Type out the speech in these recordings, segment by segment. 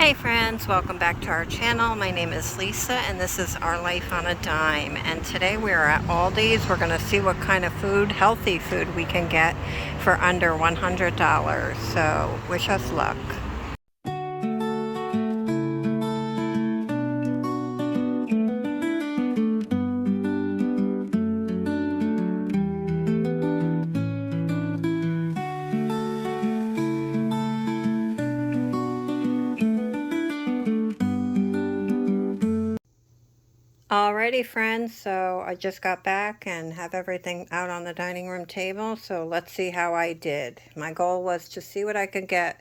Hey friends, welcome back to our channel. My name is Lisa and this is Our Life on a Dime. And today we are at Aldi's. We're going to see what kind of food, healthy food, we can get for under $100. So wish us luck. Alrighty friends, so I just got back and have everything out on the dining room table, so let's see how I did. My goal was to see what I could get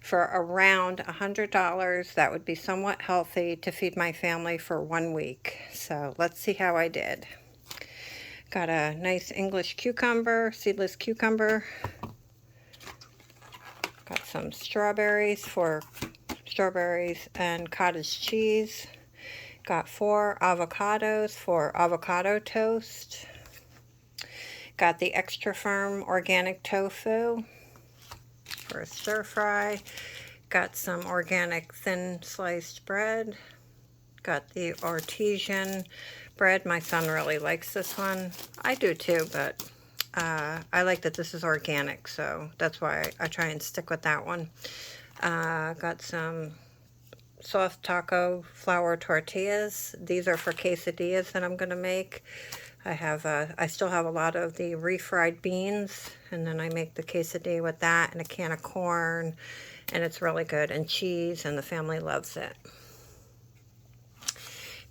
for around $100 that would be somewhat healthy to feed my family for 1 week. So let's see how I did. Got a nice English cucumber, seedless cucumber. Got some strawberries for strawberries and cottage cheese. Got 4 avocados for avocado toast. Got the extra firm organic tofu for a stir fry. Got some organic thin sliced bread. Got the artesian bread. My son really likes this one. I do too, but I like that this is organic, so that's why I try and stick with that one. Got some soft taco flour tortillas. These are for quesadillas that I'm going to make. I still have a lot of the refried beans, and then I make the quesadilla with that and a can of corn, and it's really good, and cheese, and the family loves it.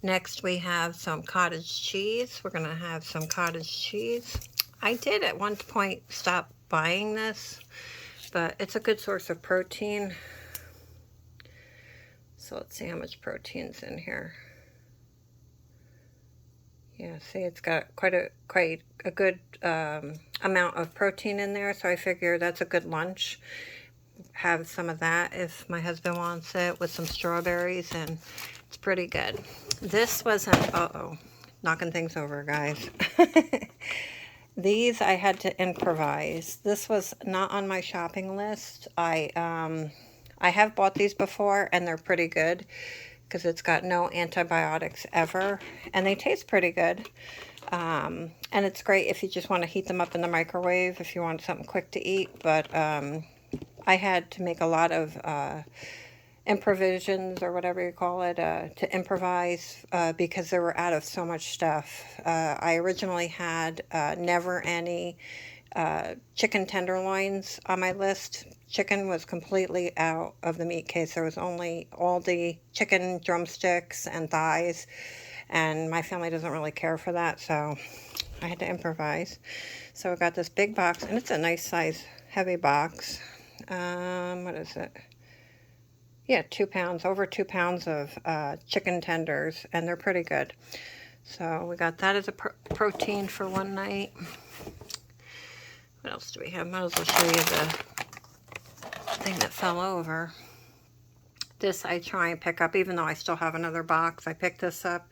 Next we have some cottage cheese. We're going to have some cottage cheese. I did at one point stop buying this, but it's a good source of protein. So let's see how much protein's in here. Yeah, see, it's got quite a good amount of protein in there, so I figure that's a good lunch. Have some of that if my husband wants it with some strawberries, and it's pretty good. This was an, knocking things over, guys. These I had to improvise. This was not on my shopping list. I have bought these before, and they're pretty good because it's got no antibiotics ever, and they taste pretty good. And it's great if you just want to heat them up in the microwave if you want something quick to eat. But I had to make a lot of improvisations, or whatever you call it, to improvise because they were out of so much stuff. I originally had never any chicken tenderloins on my list. Chicken was completely out of the meat case. There was only ALDI chicken drumsticks and thighs, and my family doesn't really care for that, so I had to improvise. So I got this big box, and it's a nice size, heavy box. What is it? Yeah, 2 pounds, over 2 pounds of chicken tenders, and they're pretty good. So we got that as a protein for one night. What else do we have? Might as well show you the thing that fell over. This I try and pick up, even though I still have another box. I picked this up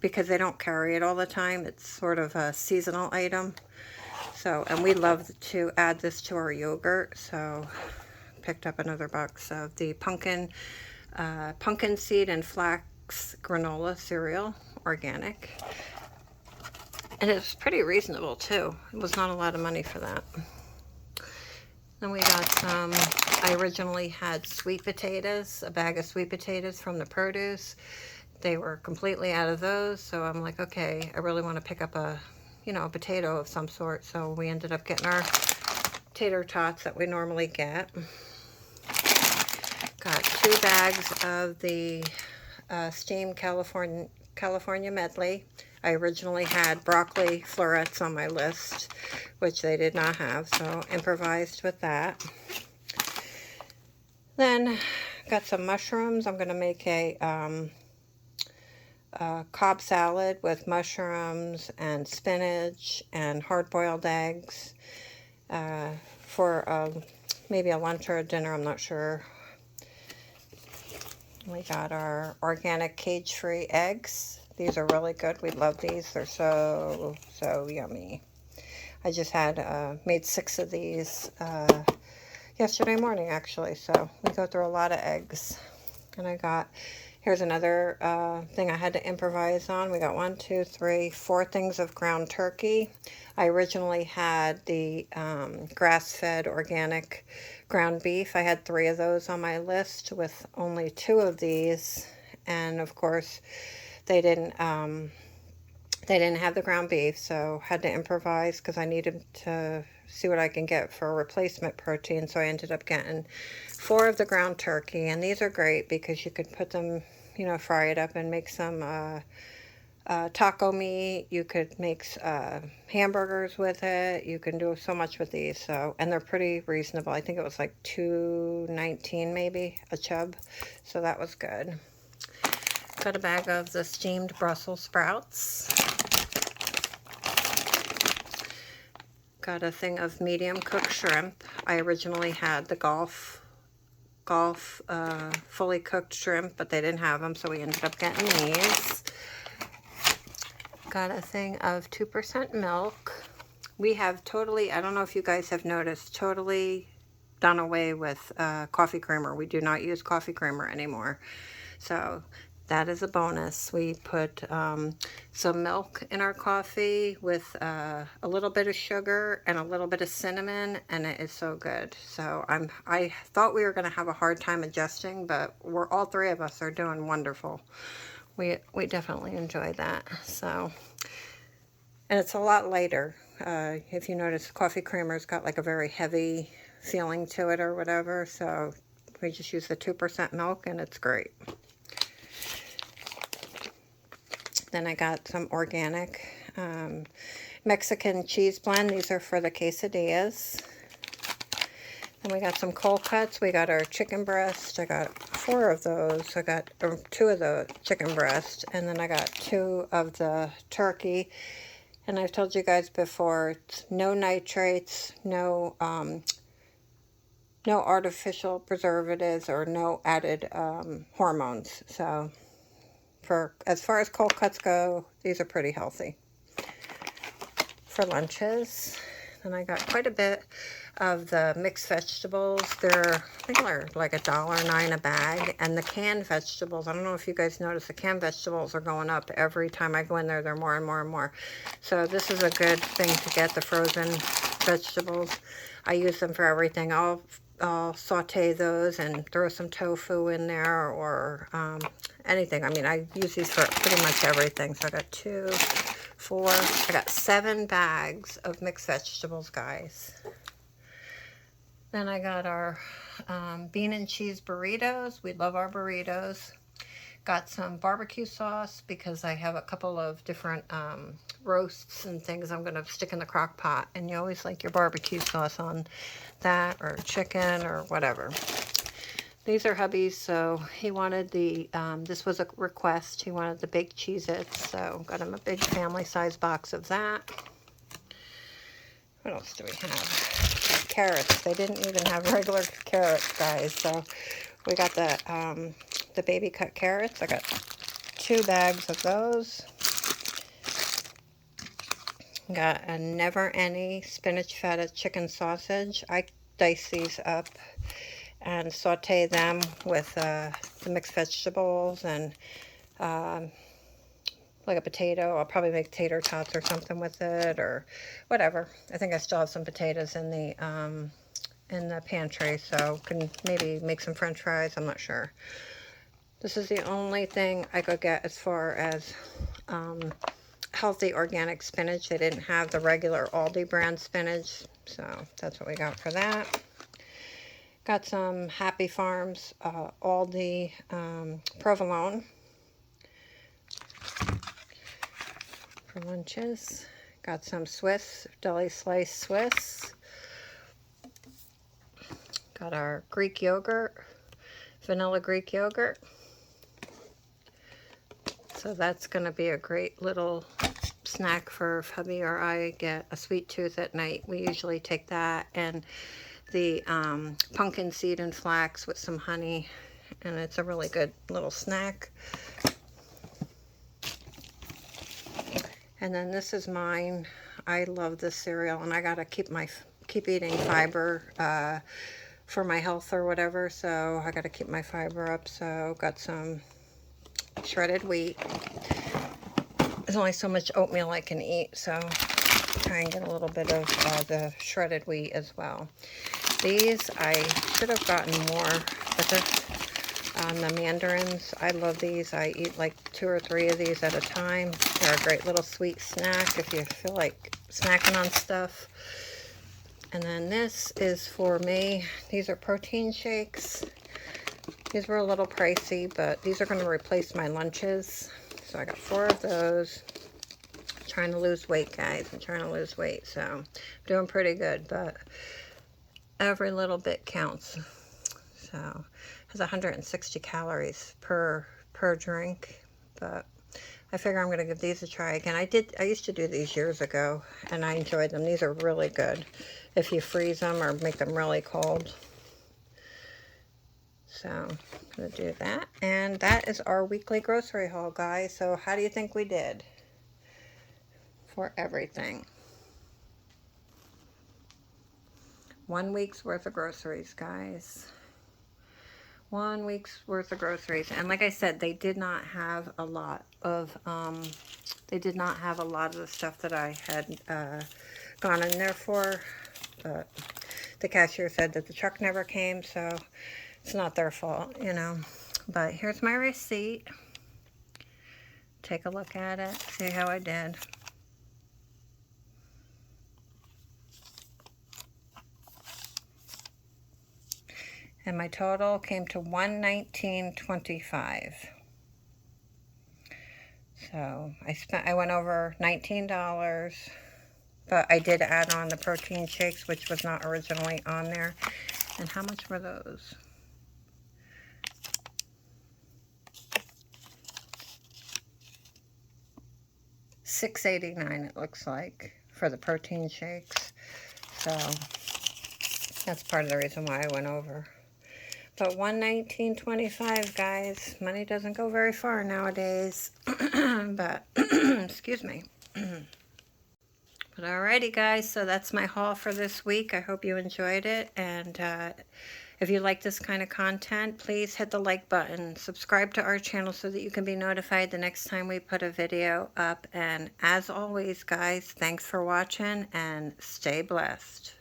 because they don't carry it all the time. It's sort of a seasonal item. So, and we love to add this to our yogurt, so picked up another box of the pumpkin seed and flax granola cereal, organic. And it's pretty reasonable too. It was not a lot of money for that. Then we got some, I originally had sweet potatoes, a bag of sweet potatoes from the produce. They were completely out of those, so I'm like, okay, I really want to pick up a potato of some sort. So we ended up getting our tater tots that we normally get. Got 2 bags of the steamed California medley. I originally had broccoli florets on my list, which they did not have, so improvised with that. Then got some mushrooms. I'm going to make a Cobb salad with mushrooms and spinach and hard-boiled eggs for maybe a lunch or a dinner, I'm not sure. We got our organic cage-free eggs. These are really good. We love these. They're so yummy. I just had made 6 of these yesterday morning, actually, so we go through a lot of eggs. And I got, here's another thing I had to improvise on. We got 1, 2, 3, 4 things of ground turkey. I originally had the grass-fed organic ground beef. I had 3 of those on my list with only 2 of these. And of course, they didn't have the ground beef, so had to improvise because I needed to see what I can get for a replacement protein. So I ended up getting 4 of the ground turkey, and these are great because you could put them, you know, fry it up and make some taco meat. You could make hamburgers with it. You can do so much with these. So, and they're pretty reasonable. I think it was like $2.19 maybe a chub, so that was good. Got a bag of the steamed Brussels sprouts. Got a thing of medium cooked shrimp. I originally had the Gulf fully cooked shrimp, but they didn't have them, so we ended up getting these. Got a thing of 2% milk. We have totally, I don't know if you guys have noticed, totally done away with coffee creamer. We do not use coffee creamer anymore. So that is a bonus. We put some milk in our coffee with a little bit of sugar and a little bit of cinnamon, and it is so good. So I thought we were going to have a hard time adjusting, but all 3 of us are doing wonderful. We definitely enjoy that. So, and it's a lot lighter. If you notice, coffee creamer's got like a very heavy feeling to it or whatever. So we just use the 2% milk, and it's great. Then I got some organic Mexican cheese blend. These are for the quesadillas. Then we got some cold cuts. We got our chicken breast. I got 4 of those. I got 2 of the chicken breast, and then I got 2 of the turkey. And I've told you guys before, it's no nitrates, no artificial preservatives, or no added hormones. So as far as cold cuts go, these are pretty healthy. For lunches, then I got quite a bit of the mixed vegetables. I think they're like $1.09 a bag. And the canned vegetables, I don't know if you guys notice, the canned vegetables are going up every time I go in there. They're more and more and more. So this is a good thing to get, the frozen vegetables. I use them for everything. I'll saute those and throw some tofu in there, or anything. I mean, I use these for pretty much everything. So I got 2, 4, I got 7 bags of mixed vegetables, guys. Then I got our bean and cheese burritos. We love our burritos. Got some barbecue sauce because I have a couple of different roasts and things I'm going to stick in the crock pot. And you always like your barbecue sauce on that, or chicken, or whatever. These are hubby's, so he wanted this was a request, he wanted the baked Cheez-Its, so got him a big family-size box of that. What else do we have? Carrots. They didn't even have regular carrots, guys, so we got the baby cut carrots. I got 2 bags of those. Got a Never Any spinach feta chicken sausage. I dice these up and saute them with the mixed vegetables and like a potato. I'll probably make tater tots or something with it, or whatever. I think I still have some potatoes in the pantry, so can maybe make some french fries. I'm not sure. This is the only thing I could get as far as healthy organic spinach. They didn't have the regular ALDI brand spinach, so that's what we got for that. Got some Happy Farms ALDI provolone for lunches. Got some Swiss deli slice Swiss. Got our Greek yogurt, vanilla Greek yogurt. So that's going to be a great little snack for if hubby or I get a sweet tooth at night. We usually take that and the pumpkin seed and flax with some honey, and it's a really good little snack. And then this is mine. I love this cereal, and I gotta keep eating fiber for my health or whatever, so I got to keep my fiber up. So got some shredded wheat. There's only so much oatmeal I can eat, so try and get a little bit of the shredded wheat as well. These, I should have gotten more, but the mandarins, I love these. I eat like 2 or 3 of these at a time. They're a great little sweet snack if you feel like snacking on stuff. And then this is for me. These are protein shakes. These were a little pricey, but these are going to replace my lunches. So I got 4 of those. I'm trying to lose weight, guys. I'm trying to lose weight, so I'm doing pretty good, but every little bit counts. So it has 160 calories per drink, but I figure I'm going to give these a try again. I used to do these years ago, and I enjoyed them. These are really good if you freeze them or make them really cold. So I'm going to do that. And that is our weekly grocery haul, guys. So how do you think we did for everything? 1 week's worth of groceries, guys. 1 week's worth of groceries. And like I said, they did not have a lot of the stuff that I had gone in there for. But the cashier said that the truck never came, so it's not their fault, you know. But here's my receipt. Take a look at it. See how I did. And my total came to $119.25. So I went over $19, but I did add on the protein shakes, which was not originally on there. And how much were those? $6.89 it looks like for the protein shakes. So that's part of the reason why I went over. But $119.25, guys. Money doesn't go very far nowadays. But excuse me. But alrighty, guys, so that's my haul for this week. I hope you enjoyed it, and if you like this kind of content, please hit the like button. Subscribe to our channel so that you can be notified the next time we put a video up. And as always, guys, thanks for watching, and stay blessed.